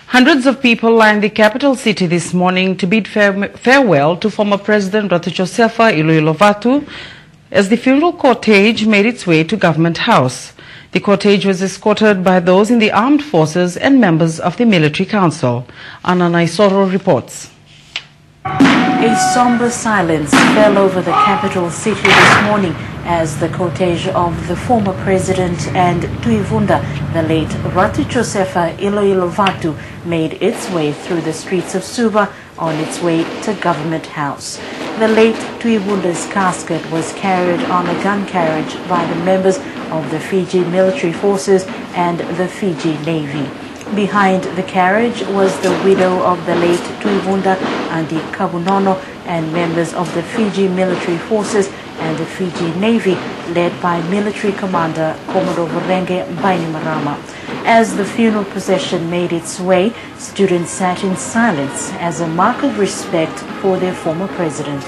Hundreds of people lined the capital city this morning to bid farewell to former President Josefa Iloilovatu as the funeral cortege made its way to Government House. The cortege was escorted by those in the armed forces and members of the Military Council. Anna Naisoro reports. A somber silence fell over the capital city this morning as the cortege of the former president and Vuda, the late Ratu Josefa Iloilovatu, made its way through the streets of Suva on its way to Government House. The late Vunda's casket was carried on a gun carriage by the members of the Fiji military forces and the Fiji Navy. Behind the carriage was the widow of the late Vuda, Andi Kabunono, and members of the Fiji military forces and the Fiji Navy, led by military commander Commodore Vorenge Bainimarama. As the funeral procession made its way, students sat in silence as a mark of respect for their former president.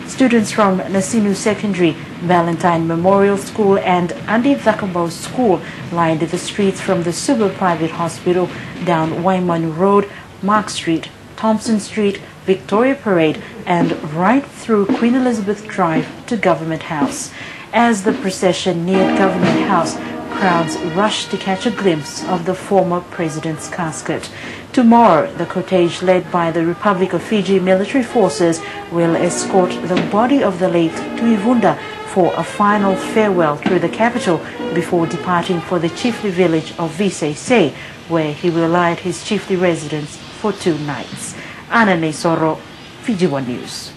Students from Nasinu Secondary, Valentine Memorial School and Andi Vakabo School lined the streets from the Suva Private Hospital down Waimanu Road, Mark Street, Thompson Street, Victoria Parade and right through Queen Elizabeth Drive to Government House. As the procession neared Government House, crowds rushed to catch a glimpse of the former president's casket. Tomorrow, the cortege led by the Republic of Fiji military forces will escort the body of the late Vuda for a final farewell through the capital before departing for the chiefly village of Visese, where he will lie at his chiefly residence for 2 nights. Anna Nesoro, Fiji One News.